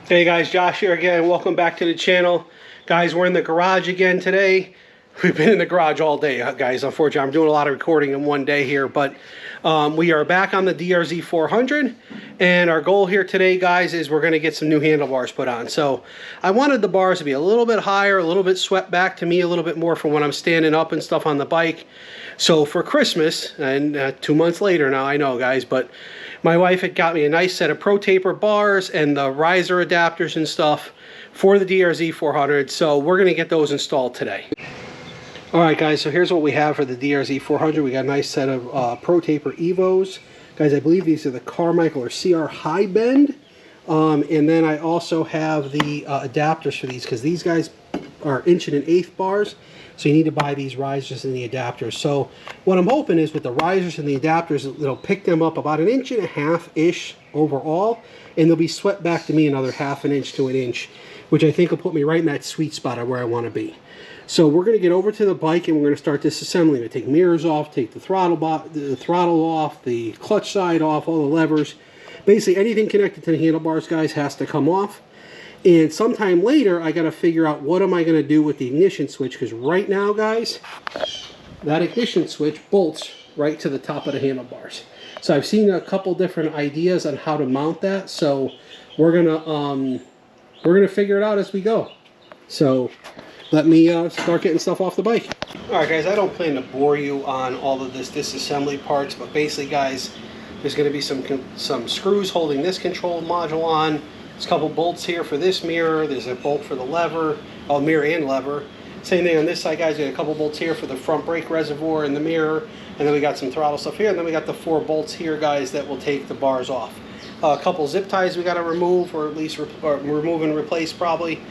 Hey guys, Josh here again. Welcome back to the channel. Guys, we're in the garage again today. We've been in the garage all day, guys. Unfortunately, I'm doing a lot of recording in one day here, but we are back on the DRZ400, and our goal here today, guys, is we're going to get some new handlebars put on. So I wanted the bars to be a little bit higher, a little bit swept back to me a little bit more from when I'm standing up and stuff on the bike. So for Christmas, and 2 months later now, I know, guys, but my wife had got me a nice set of ProTaper bars and the riser adapters and stuff for the DRZ400, so we're going to get those installed today. Alright guys, so here's what we have for the DRZ400. We got a nice set of ProTaper EVOs. Guys, I believe these are the Carmichael or CR High Bend. And then I also have the adapters for these, because these guys are 1.1/8" bars. So you need to buy these risers and the adapters. So what I'm hoping is with the risers and the adapters, it'll pick them up about 1.5-ish overall, and they'll be swept back to me another 1/2 inch to 1 inch, which I think will put me right in that sweet spot of where I want to be. So we're going to get over to the bike and we're going to start disassembling it. Take mirrors off, take the throttle off, the clutch side off, all the levers. Basically anything connected to the handlebars, guys, has to come off. And sometime later, I got to figure out what am I going to do with the ignition switch, because right now, guys, that ignition switch bolts right to the top of the handlebars. So I've seen a couple different ideas on how to mount that. So we're gonna figure it out as we go. So let me start getting stuff off the bike. All right, guys, I don't plan to bore you on all of this disassembly parts, but basically, guys, there's going to be some screws holding this control module on. There's a couple bolts here for this mirror. There's a bolt for the lever, mirror and lever. Same thing on this side, guys. We got a couple bolts here for the front brake reservoir and the mirror, and then we got some throttle stuff here, and then we got the 4 bolts here, guys, that will take the bars off. A couple zip ties we got to remove, or at least remove and replace probably.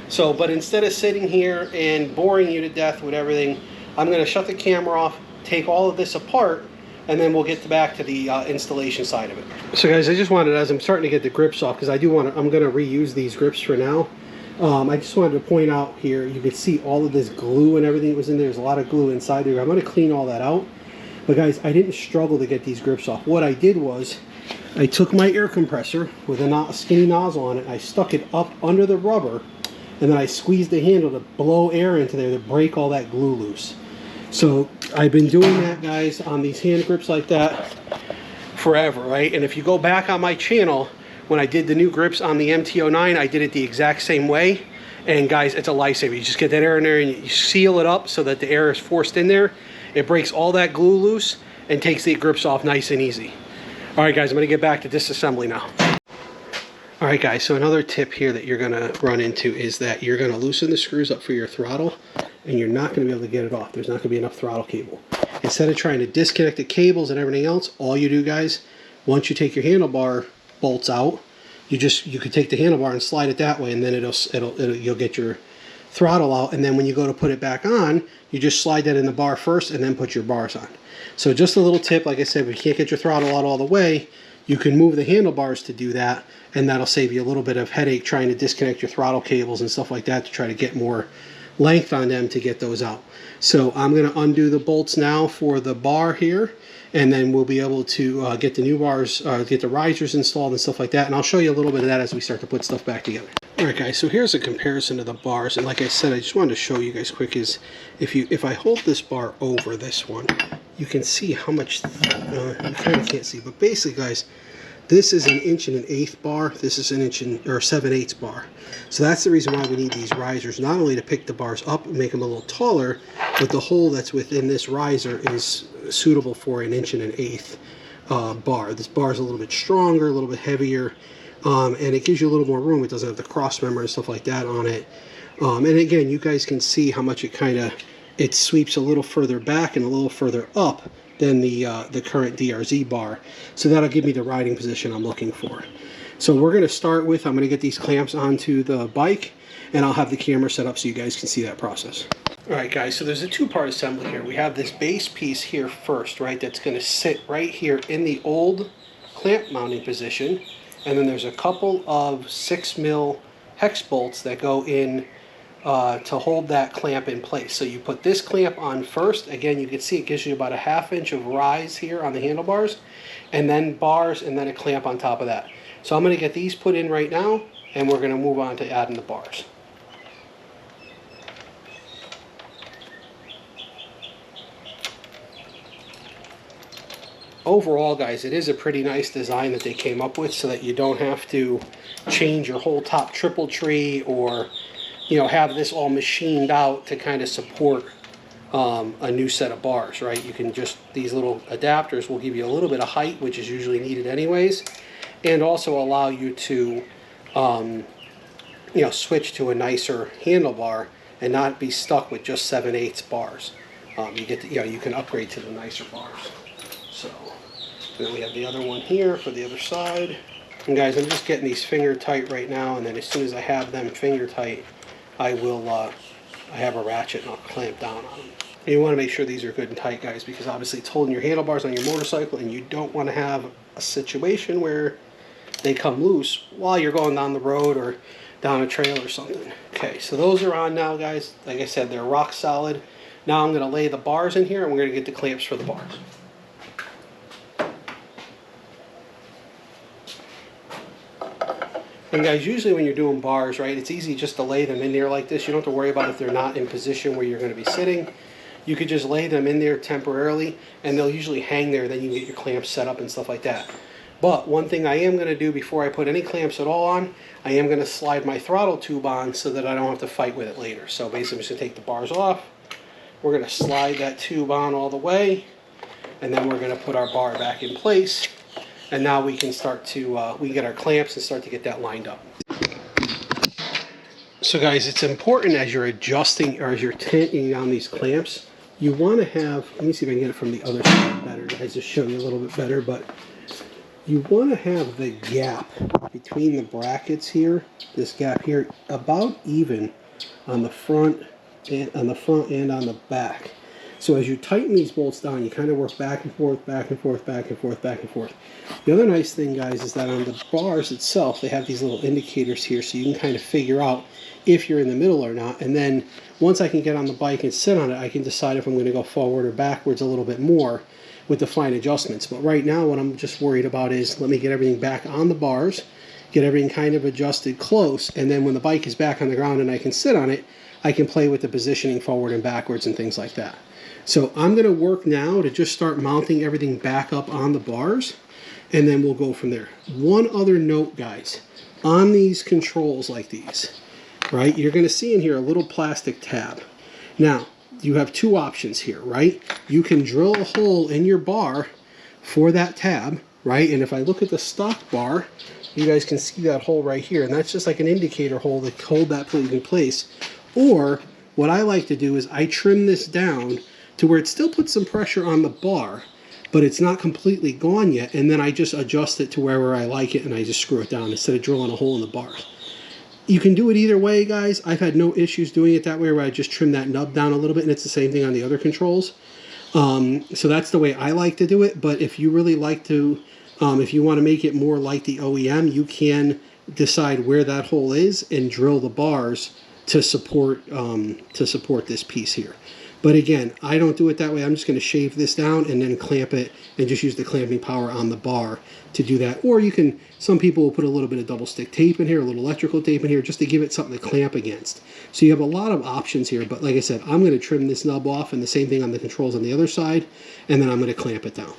So, but instead of sitting here and boring you to death with everything, I'm going to shut the camera off, take all of this apart, and then we'll get back to the installation side of it. So guys, I just wanted, as I'm starting to get the grips off, because I'm going to reuse these grips for now. I just wanted to point out here, you can see all of this glue and everything that was in there. There's a lot of glue inside there. I'm going to clean all that out. But guys, I didn't struggle to get these grips off. What I did was, I took my air compressor with a skinny nozzle on it, I stuck it up under the rubber, and then I squeezed the handle to blow air into there to break all that glue loose. So I've been doing that, guys, on these hand grips like that forever, right? And if you go back on my channel, when I did the new grips on the MT-09, I did it the exact same way. And guys, it's a lifesaver. You just get that air in there and you seal it up so that the air is forced in there. It breaks all that glue loose and takes the grips off nice and easy. All right, guys, I'm going to get back to disassembly now. All right, guys, so another tip here that you're going to run into is that you're going to loosen the screws up for your throttle, and you're not going to be able to get it off. There's not going to be enough throttle cable. Instead of trying to disconnect the cables and everything else, all you do, guys, once you take your handlebar bolts out, you could take the handlebar and slide it that way, and then you'll get your throttle out. And then when you go to put it back on, you just slide that in the bar first and then put your bars on. So just a little tip, like I said, if you can't get your throttle out all the way, you can move the handlebars to do that, and that'll save you a little bit of headache trying to disconnect your throttle cables and stuff like that to try to get more length on them to get those out. So I'm going to undo the bolts now for the bar here, and then we'll be able to get the new bars, get the risers installed and stuff like that, and I'll show you a little bit of that as we start to put stuff back together. Alright guys, so here's a comparison of the bars, and like I said, I just wanted to show you guys quick is if I hold this bar over this one, you can see how much, you kind of can't see, but basically, guys, this is an 1.1/8" bar, this is an 7/8" bar. So that's the reason why we need these risers, not only to pick the bars up and make them a little taller, but the hole that's within this riser is suitable for an 1.1/8" bar. This bar is a little bit stronger, a little bit heavier, and it gives you a little more room. It doesn't have the cross member and stuff like that on it. And again, you guys can see how much it sweeps a little further back and a little further up than the current DRZ bar. So that'll give me the riding position I'm looking for. So we're going to start with, I'm going to get these clamps onto the bike, and I'll have the camera set up so you guys can see that process. Alright guys, so there's a 2-part assembly here. We have this base piece here first, right, that's going to sit right here in the old clamp mounting position, and then there's a couple of 6mm hex bolts that go in to hold that clamp in place. So you put this clamp on first. Again, you can see it gives you about a 1/2 inch of rise here on the handlebars, and then bars, and then a clamp on top of that. So I'm going to get these put in right now, and we're going to move on to adding the bars. Overall, guys, it is a pretty nice design that they came up with, so that you don't have to change your whole top triple tree, or, you know, have this all machined out to kind of support a new set of bars, right? You can just, these little adapters will give you a little bit of height, which is usually needed anyways, and also allow you to, you know, switch to a nicer handlebar and not be stuck with just 7/8 bars. You get to, you know, you can upgrade to the nicer bars. So then we have the other one here for the other side. And guys, I'm just getting these finger tight right now, and then as soon as I have them finger tight, I will, I have a ratchet and I'll clamp down on them. And you want to make sure these are good and tight, guys, because obviously it's holding your handlebars on your motorcycle, and you don't want to have a situation where they come loose while you're going down the road or down a trail or something. Okay, so those are on now, guys. Like I said, they're rock solid. Now I'm going to lay the bars in here, and we're going to get the clamps for the bars. And guys, usually when you're doing bars, right, it's easy just to lay them in there like this. You don't have to worry about if they're not in position where you're going to be sitting. You could just lay them in there temporarily, and they'll usually hang there. Then you can get your clamps set up and stuff like that. But one thing I am going to do before I put any clamps at all on, I am going to slide my throttle tube on so that I don't have to fight with it later. So basically I'm just going to take the bars off. We're going to slide that tube on all the way, and then we're going to put our bar back in place. And now we can start to, we can get our clamps and start to get that lined up. So guys, it's important as you're adjusting, or as you're tightening down these clamps, you want to have, let me see if I can get it from the other side better, guys, just show you a little bit better, but you want to have the gap between the brackets here, this gap here, about even on the front and on the back. So as you tighten these bolts down, you kind of work back and forth, back and forth, back and forth, back and forth. The other nice thing, guys, is that on the bars itself, they have these little indicators here, so you can kind of figure out if you're in the middle or not. And then once I can get on the bike and sit on it, I can decide if I'm going to go forward or backwards a little bit more with the fine adjustments. But right now, what I'm just worried about is, let me get everything back on the bars, get everything kind of adjusted close, and then when the bike is back on the ground and I can sit on it, I can play with the positioning forward and backwards and things like that. So I'm going to work now to just start mounting everything back up on the bars, and then we'll go from there. One other note, guys, on these controls like these, right, you're going to see in here a little plastic tab. Now, you have two options here, right? You can drill a hole in your bar for that tab, right? And if I look at the stock bar, you guys can see that hole right here, and that's just like an indicator hole to hold that plate in place. Or what I like to do is I trim this down to where it still puts some pressure on the bar, but it's not completely gone yet, and then I just adjust it to wherever I like it, and I just screw it down instead of drilling a hole in the bar. You can do it either way, guys. I've had no issues doing it that way, where I just trim that nub down a little bit, and it's the same thing on the other controls. So that's the way I like to do it, but if you really like to, if you want to make it more like the OEM, you can decide where that hole is and drill the bars to support this piece here. But again, I don't do it that way. I'm just going to shave this down and then clamp it and just use the clamping power on the bar to do that. Or you can, some people will put a little bit of double stick tape in here, a little electrical tape in here, just to give it something to clamp against. So you have a lot of options here. But like I said, I'm going to trim this nub off, and the same thing on the controls on the other side, and then I'm going to clamp it down.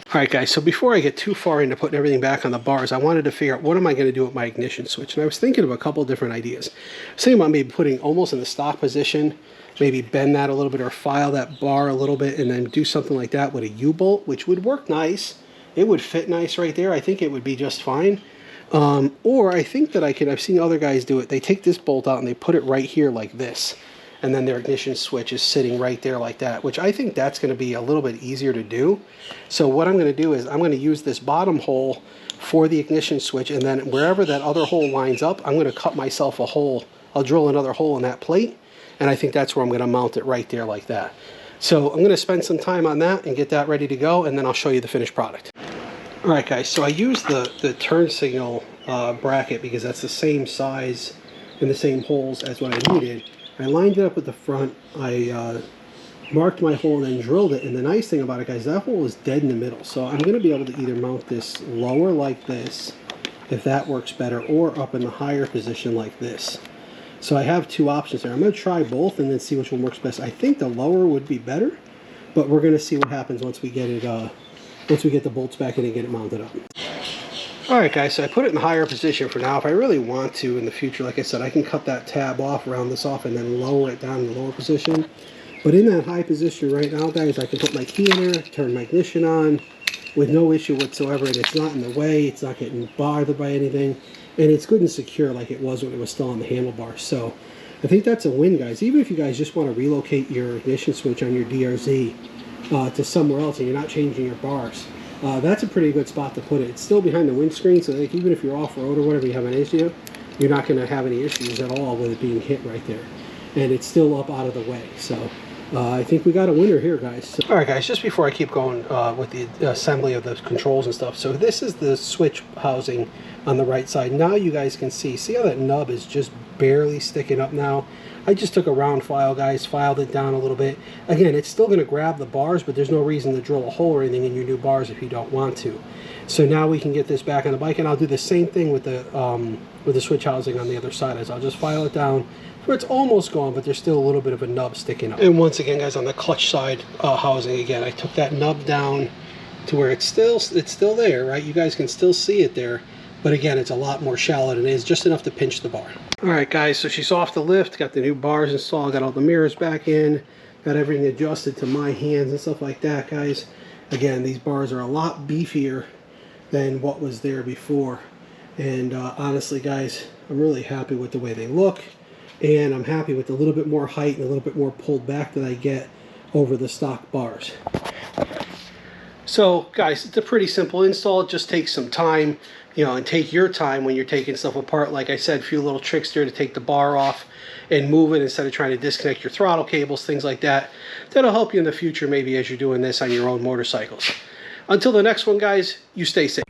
Alright guys, so before I get too far into putting everything back on the bars, I wanted to figure out what am I going to do with my ignition switch. And I was thinking of a couple different ideas. I was thinking about maybe putting almost in the stock position, maybe bend that a little bit or file that bar a little bit, and then do something like that with a U-bolt, which would work nice. It would fit nice right there. I think it would be just fine. Or I think that I've seen other guys do it. They take this bolt out and they put it right here like this. And then their ignition switch is sitting right there like that, which I think that's going to be a little bit easier to do. So what I'm going to do is I'm going to use this bottom hole for the ignition switch, and then wherever that other hole lines up, I'm going to cut myself a hole. I'll drill another hole in that plate, and I think that's where I'm going to mount it right there like that. So I'm going to spend some time on that and get that ready to go, and then I'll show you the finished product. Alright guys, so I used the turn signal bracket because that's the same size and the same holes as what I needed. I lined it up with the front, I marked my hole and then drilled it, and the nice thing about it, guys, that hole is dead in the middle. So I'm going to be able to either mount this lower like this, if that works better, or up in the higher position like this. So I have two options there. I'm going to try both and then see which one works best. I think the lower would be better, but we're going to see what happens once we get it, once we get the bolts back in and get it mounted up. Alright guys, so I put it in the higher position for now. If I really want to in the future, like I said, I can cut that tab off, round this off, and then lower it down in the lower position. But in that high position right now, guys, I can put my key in there, turn my ignition on with no issue whatsoever, and it's not in the way, it's not getting bothered by anything, and it's good and secure like it was when it was still on the handlebars. So I think that's a win, guys. Even if you guys just want to relocate your ignition switch on your DRZ to somewhere else and you're not changing your bars, that's a pretty good spot to put it. It's still behind the windscreen, so like even if you're off-road or whatever, you have an issue, you're not going to have any issues at all with it being hit right there. And it's still up out of the way. So I think we got a winner here, guys. So, all right, guys, just before I keep going with the assembly of the controls and stuff, so this is the switch housing on the right side. Now you guys can see how that nub is just barely sticking up now. I just took a round file, guys, filed it down a little bit. Again, it's still going to grab the bars, but there's no reason to drill a hole or anything in your new bars if you don't want to. So now we can get this back on the bike, and I'll do the same thing with the switch housing on the other side. As I'll just file it down where it's almost gone, but there's still a little bit of a nub sticking up. And once again, guys, on the clutch side housing, again, I took that nub down to where it's still there, right? You guys can still see it there. But again, it's a lot more shallow than it is, just enough to pinch the bar. All right, guys, so she's off the lift, got the new bars installed, got all the mirrors back in, got everything adjusted to my hands and stuff like that, guys. Again, these bars are a lot beefier than what was there before. And honestly, guys, I'm really happy with the way they look. And I'm happy with a little bit more height and a little bit more pulled back that I get over the stock bars. So, guys, it's a pretty simple install. It just takes some time. You know, and take your time when you're taking stuff apart. Like I said, a few little tricks there to take the bar off and move it instead of trying to disconnect your throttle cables, things like that. That'll help you in the future maybe as you're doing this on your own motorcycles. Until the next one, guys, you stay safe.